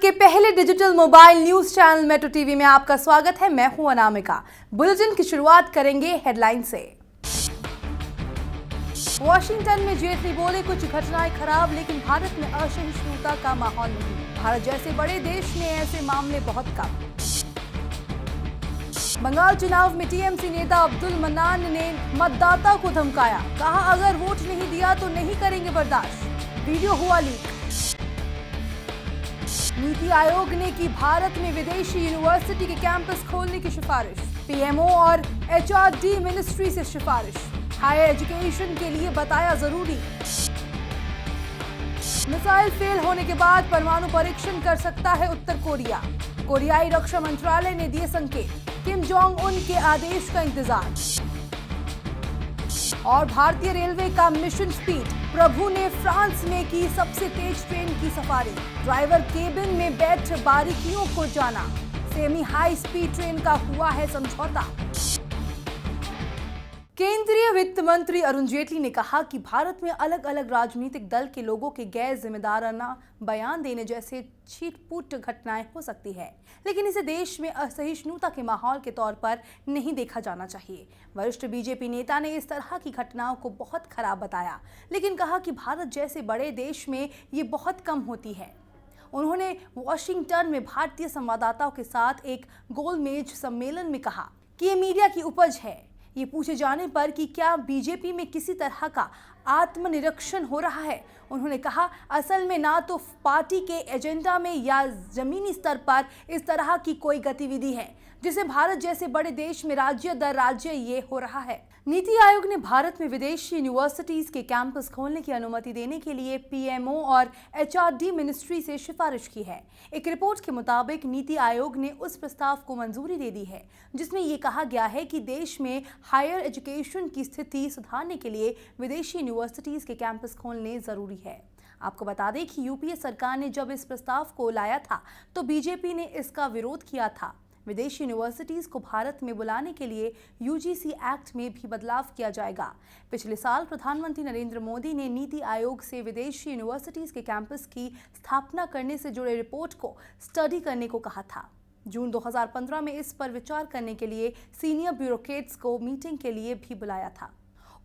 के पहले digital mobile news channel metro TV में आपका स्वागत है। मैं हूं अनामिका। बुलेटिन की शुरुआत करेंगे हेडलाइन से। वॉशिंगटन में जेटली बोले, कुछ घटनाएं खराब लेकिन भारत में असहिष्णुता का माहौल नहीं। भारत जैसे बड़े देश में ऐसे मामले बहुत कम। बंगाल चुनाव में टीएमसी नेता अब्दुल मन्नान ने मतदाता को धमकाया, कहा अगर वोट नहीं दिया तो नहीं करेंगे बर्दाश्त। वीडियो हुआ लीक। नीति आयोग ने की भारत में विदेशी यूनिवर्सिटी के कैंपस खोलने की सिफारिश। पीएमओ और एचआरडी मिनिस्ट्री से सिफारिश। हायर एजुकेशन के लिए बताया जरूरी। मिसाइल फेल होने के बाद परमाणु परीक्षण कर सकता है उत्तर कोरिया। कोरियाई रक्षा मंत्रालय ने दिए संकेत। किम जोंग उन के आदेश का इंतजार। और भारतीय रेलवे का मिशन स्पीड, प्रभु ने फ्रांस में की सबसे तेज ट्रेन की सफारी। ड्राइवर केबिन में बैठ बारीकियों को जाना। सेमी हाई स्पीड ट्रेन का हुआ है समझौता। केंद्रीय वित्त मंत्री अरुण जेटली ने कहा कि भारत में अलग अलग राजनीतिक दल के लोगों के गैर जिम्मेदाराना बयान देने जैसे छीट-फूट घटनाएं हो सकती है, लेकिन इसे देश में असहिष्णुता के माहौल के तौर पर नहीं देखा जाना चाहिए। वरिष्ठ बीजेपी नेता ने इस तरह की घटनाओं को बहुत खराब बताया, लेकिन कहा कि भारत जैसे बड़े देश में ये बहुत कम होती है। उन्होंने वॉशिंगटन में भारतीय संवाददाताओं के साथ एक गोलमेज सम्मेलन में कहा कि ये मीडिया की उपज है। ये पूछे जाने पर कि क्या बीजेपी में किसी तरह का आत्मनिरीक्षण हो रहा है, उन्होंने कहा असल में ना तो पार्टी के एजेंडा में या जमीनी स्तर पर इस तरह की कोई गतिविधि है जिसे भारत जैसे बड़े देश में राज्य दर राज्य ये हो रहा है। नीति आयोग ने भारत में विदेशी यूनिवर्सिटीज के कैंपस खोलने की अनुमति देने के लिए पीएमओ और एचआरडी मिनिस्ट्री से सिफारिश की है। एक रिपोर्ट के मुताबिक नीति आयोग ने उस प्रस्ताव को मंजूरी दे दी है जिसमें ये कहा गया है कि देश में हायर एजुकेशन की स्थिति सुधारने के लिए विदेशी यूनिवर्सिटीज के कैंपस खोलने जरूरी है। आपको बता दें कि यूपीए सरकार ने जब इस प्रस्ताव को लाया था तो बीजेपी ने इसका विरोध किया था। विदेशी यूनिवर्सिटीज को भारत में बुलाने के लिए यूजीसी एक्ट में भी बदलाव किया जाएगा। पिछले साल प्रधानमंत्री नरेंद्र मोदी ने नीति आयोग से विदेशी यूनिवर्सिटीज के कैंपस की स्थापना करने से जुड़े रिपोर्ट को स्टडी करने को कहा था। जून 2015 में इस पर विचार करने के लिए सीनियर ब्यूरोक्रेट्स को मीटिंग के लिए भी बुलाया था।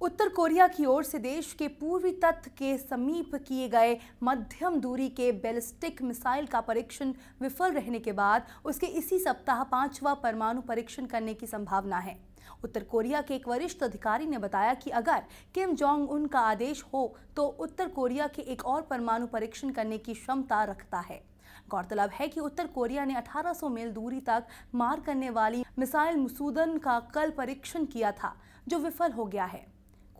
उत्तर कोरिया की ओर से देश के पूर्वी तट के समीप किए गए मध्यम दूरी के बैलिस्टिक मिसाइल का परीक्षण विफल रहने के बाद उसके इसी सप्ताह 5वां परमाणु परीक्षण करने की संभावना है। उत्तर कोरिया के एक वरिष्ठ अधिकारी ने बताया कि अगर किम जोंग उन का आदेश हो तो उत्तर कोरिया के एक और परमाणु परीक्षण करने की क्षमता रखता है। गौरतलब है कि उत्तर कोरिया ने 1800 मील दूरी तक मार करने वाली मिसाइल मुसूदन का कल परीक्षण किया था, जो विफल हो गया है।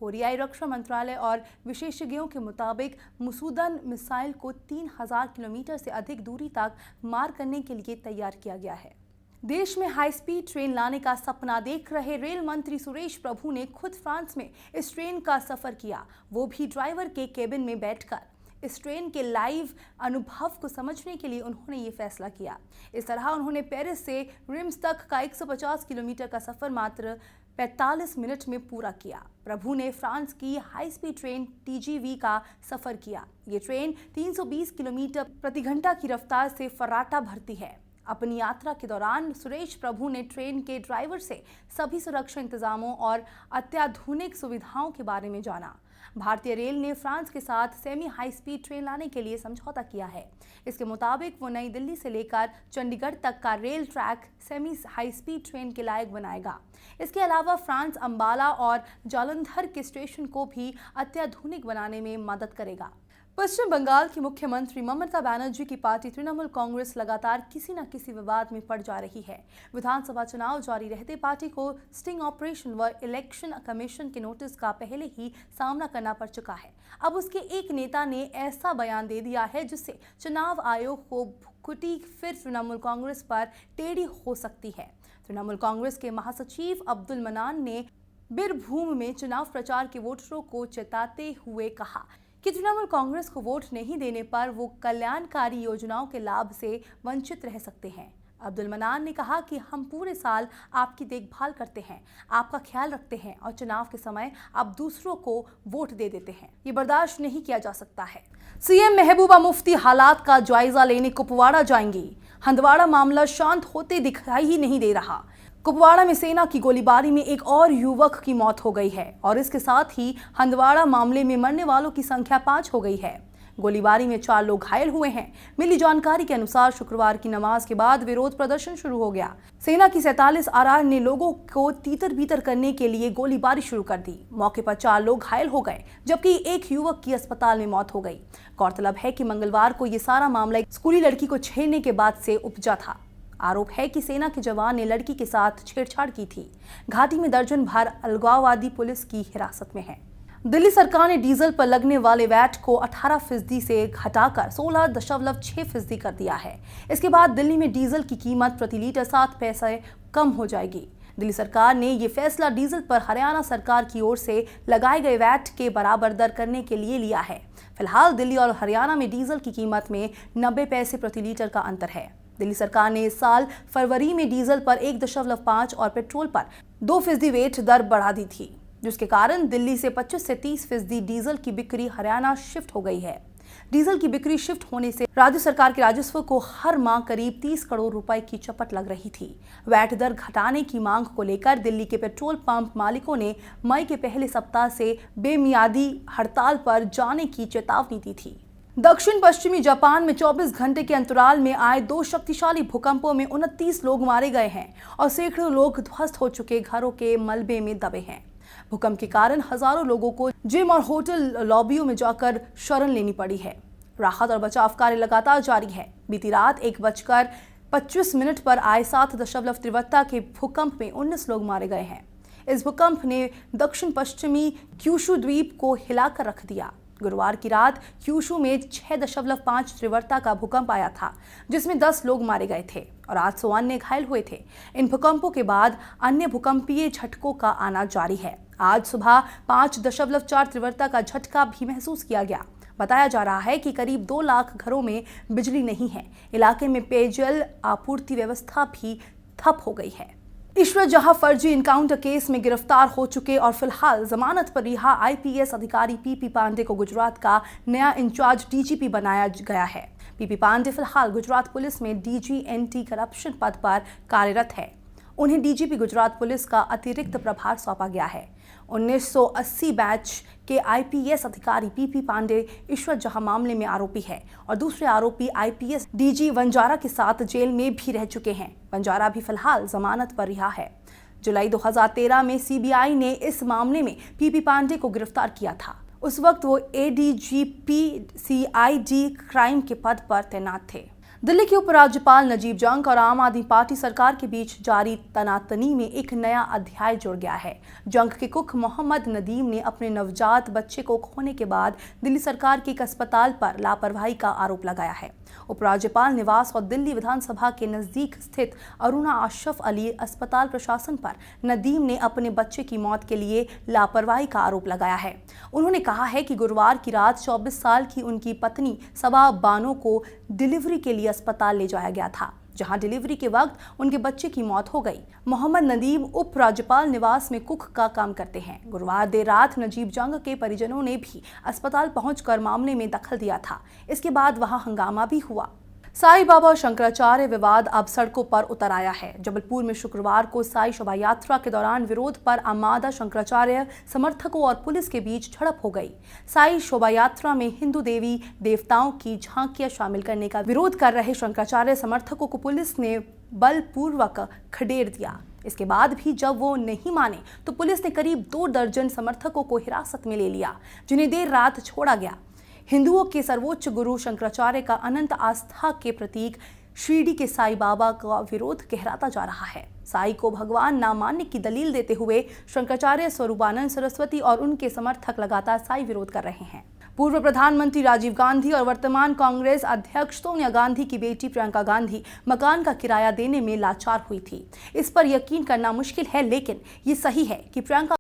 कोरियाई रक्षा मंत्रालय और विशेषज्ञों के मुताबिक मुसूदन मिसाइल को 3000 किलोमीटर से अधिक दूरी तक मार करने के लिए तैयार किया गया है। देश में हाई स्पीड ट्रेन लाने का सपना देख रहे रेल मंत्री सुरेश प्रभु ने खुद फ्रांस में इस ट्रेन का सफर किया, वो भी ड्राइवर के केबिन में बैठकर। इस ट्रेन के लाइव अनुभव को समझने के लिए उन्होंने ये फैसला किया। इस तरह उन्होंने पेरिस से रिम्स तक का 150 किलोमीटर का सफर मात्र 45 मिनट में पूरा किया। प्रभु ने फ्रांस की हाई स्पीड ट्रेन टीजीवी का सफर किया। ये ट्रेन 320 किलोमीटर प्रति घंटा की रफ्तार से फर्राटा भरती है। अपनी यात्रा के दौरान सुरेश प्रभु ने ट्रेन के ड्राइवर से सभी सुरक्षा इंतजामों और अत्याधुनिक सुविधाओं के बारे में जाना। भारतीय रेल ने फ्रांस के साथ सेमी हाई स्पीड ट्रेन लाने के लिए समझौता किया है। इसके मुताबिक वो नई दिल्ली से लेकर चंडीगढ़ तक का rail track semi high speed train के लायक बनाएगा। इसके अलावा फ्रांस अंबाला और जालंधर के स्टेशन को भी अत्याधुनिक बनाने में मदद करेगा। पश्चिम बंगाल की मुख्यमंत्री ममता बनर्जी की पार्टी तृणमूल कांग्रेस लगातार किसी न किसी विवाद में पड़ जा रही है। विधानसभा चुनाव जारी रहते पार्टी को स्टिंग ऑपरेशन व इलेक्शन कमीशन के नोटिस का पहले ही सामना करना पड़ चुका है। अब उसके एक नेता ने ऐसा बयान दे दिया है जिससे चुनाव आयोग को भुक्कुटी फिर तृणमूल कांग्रेस पर टेढ़ी हो सकती है। तृणमूल कांग्रेस के महासचिव अब्दुल मन्नान ने बीरभूम में चुनाव प्रचार के वोटरों को चेताते हुए कहा कि तृणमूल कांग्रेस को वोट नहीं देने पर वो कल्याणकारी योजनाओं के लाभ से वंचित रह सकते हैं। अब्दुल मनान ने कहा कि हम पूरे साल आपकी देखभाल करते हैं, आपका ख्याल रखते हैं और चुनाव के समय आप दूसरों को वोट दे देते हैं। ये बर्दाश्त नहीं किया जा सकता है। सीएम महबूबा मुफ्ती हालात का जायजा लेने कुपवाड़ा जाएंगी। हंदवाड़ा मामला शांत होते दिखाई ही नहीं दे रहा। कुपवाड़ा में सेना की गोलीबारी में एक और युवक की मौत हो गई है और इसके साथ ही हंदवाड़ा मामले में मरने वालों की संख्या 5 हो गई है। गोलीबारी में 4 लोग घायल हुए हैं। मिली जानकारी के अनुसार शुक्रवार की नमाज के बाद विरोध प्रदर्शन शुरू हो गया। सेना की 47 आरआर ने लोगों को तीतर बीतर करने के लिए गोलीबारी शुरू कर दी। मौके पर 4 लोग घायल हो गए, जबकि एक युवक की अस्पताल में मौत हो गई। गौरतलब है कि मंगलवार को ये सारा मामला एक स्कूली लड़की को छेड़ने के बाद से उपजा था। आरोप है कि सेना के जवान ने लड़की के साथ छेड़छाड़ की थी। घाटी में दर्जन भर अलगाववादी पुलिस की हिरासत में है। दिल्ली सरकार ने डीजल पर लगने वाले वैट को 18% से घटाकर 16.6% कर दिया है। इसके बाद दिल्ली में डीजल की कीमत प्रति लीटर 7 पैसे कम हो जाएगी। दिल्ली सरकार ने ये फैसला डीजल पर हरियाणा सरकार की ओर से लगाए गए वैट के बराबर दर करने के लिए लिया है। फिलहाल दिल्ली और हरियाणा में डीजल की कीमत में 90 पैसे प्रति लीटर का अंतर है। दिल्ली सरकार ने इस साल फरवरी में डीजल पर 1.5 और पेट्रोल पर 2% वैट दर बढ़ा दी थी, जिसके कारण दिल्ली से 25 से 30% डीजल की बिक्री हरियाणा शिफ्ट हो गई है। डीजल की बिक्री शिफ्ट होने से राज्य सरकार के राजस्व को हर माह करीब 30 करोड़ रुपए की चपट लग रही थी। वैट दर घटाने की मांग को लेकर दिल्ली के पेट्रोल पंप मालिकों ने मई के पहले सप्ताह से बेमियादी हड़ताल पर जाने की चेतावनी दी थी। दक्षिण पश्चिमी जापान में 24 घंटे के अंतराल में आए 2 शक्तिशाली भूकंपों में 29 लोग मारे गए हैं और सैकड़ों लोग ध्वस्त हो चुके घरों के मलबे में दबे हैं। भूकंप के कारण हजारों लोगों को जिम और होटल लॉबियों में जाकर शरण लेनी पड़ी है। राहत और बचाव कार्य लगातार जारी है। बीती रात 1:25 पर आए 7.3 के भूकंप में 19 लोग मारे गए हैं। इस भूकंप ने दक्षिण पश्चिमी क्यूशू द्वीप को हिलाकर रख दिया। गुरुवार की रात क्यूशू में 6.5 तीव्रता का भूकंप आया था, जिसमें 10 लोग मारे गए थे और 800 अन्य घायल हुए थे। इन भूकंपों के बाद अन्य भूकंपीय झटकों का आना जारी है। आज सुबह 5.4 तीव्रता का झटका भी महसूस किया गया। बताया जा रहा है कि करीब 2 लाख घरों में बिजली नहीं है। इलाके में पेयजल आपूर्ति व्यवस्था भी ठप हो गई है। ईश्वर जहां फर्जी इनकाउंटर केस में गिरफ्तार हो चुके और फिलहाल जमानत पर रिहा आईपीएस अधिकारी पीपी पांडे को गुजरात का नया इंचार्ज डीजीपी बनाया गया है। पीपी पांडे फिलहाल गुजरात पुलिस में डीजी एंटी करप्शन पद पर कार्यरत है। उन्हें डीजीपी गुजरात पुलिस का अतिरिक्त प्रभार सौंपा गया है। 1980 बैच के आईपीएस अधिकारी पीपी पांडे ईश्वर जहां मामले में आरोपी है और दूसरे आरोपी आईपीएस डीजी वंजारा के साथ जेल में भी रह चुके हैं। वंजारा भी फिलहाल जमानत पर रिहा है। जुलाई 2013 में सीबीआई ने इस मामले में पीपी पांडे को गिरफ्तार किया था। उस वक्त वो एडीजीपी सीआईडी क्राइम के पद पर तैनात थे। दिल्ली के उपराज्यपाल नजीब जंग और आम आदमी पार्टी सरकार के बीच जारी तनातनी में एक नया अध्याय जुड़ गया है। जंग के कुक मोहम्मद नदीम ने अपने नवजात बच्चे को खोने के बाद दिल्ली सरकार के एक अस्पताल पर लापरवाही का आरोप लगाया है। उपराज्यपाल निवास और दिल्ली विधानसभा के नजदीक स्थित अरुणा अशरफ अली अस्पताल प्रशासन पर नदीम ने अपने बच्चे की मौत के लिए लापरवाही का आरोप लगाया है। उन्होंने कहा है कि गुरुवार की रात 24 साल की उनकी पत्नी सबा बानो को डिलीवरी के लिए अस्पताल ले जाया गया था, जहां डिलीवरी के वक्त उनके बच्चे की मौत हो गई। मोहम्मद नदीम उप राज्यपाल निवास में कुक का काम करते हैं। गुरुवार देर रात नजीब जंग के परिजनों ने भी अस्पताल पहुंचकर मामले में दखल दिया था। इसके बाद वहां हंगामा भी हुआ। साईं बाबा और शंकराचार्य विवाद अब सड़कों पर उतर आया है। जबलपुर में शुक्रवार को साई शोभा यात्रा के दौरान विरोध पर आमादा शंकराचार्य समर्थकों और पुलिस के बीच झड़प हो गई। साई शोभा यात्रा में हिंदू देवी देवताओं की झांकियां शामिल करने का विरोध कर रहे शंकराचार्य समर्थकों को पुलिस ने बलपूर्वक खदेड़ दिया। इसके बाद भी जब वो नहीं माने तो पुलिस ने करीब 2 दर्जन समर्थकों को हिरासत में ले लिया, जिन्हें देर रात छोड़ा गया। हिंदुओं के सर्वोच्च गुरु शंकराचार्य का अनंत आस्था के प्रतीक शिरडी के साईं बाबा का विरोध गहराता जा रहा है। साईं को भगवान ना मानने की दलील देते हुए शंकराचार्य स्वरूपानंद सरस्वती और उनके समर्थक लगातार साईं विरोध कर रहे हैं। पूर्व प्रधानमंत्री राजीव गांधी और वर्तमान कांग्रेस अध्यक्ष सोनिया गांधी की बेटी प्रियंका गांधी मकान का किराया देने में लाचार हुई थी। इस पर यकीन करना मुश्किल है, लेकिन ये सही है कि प्रियंका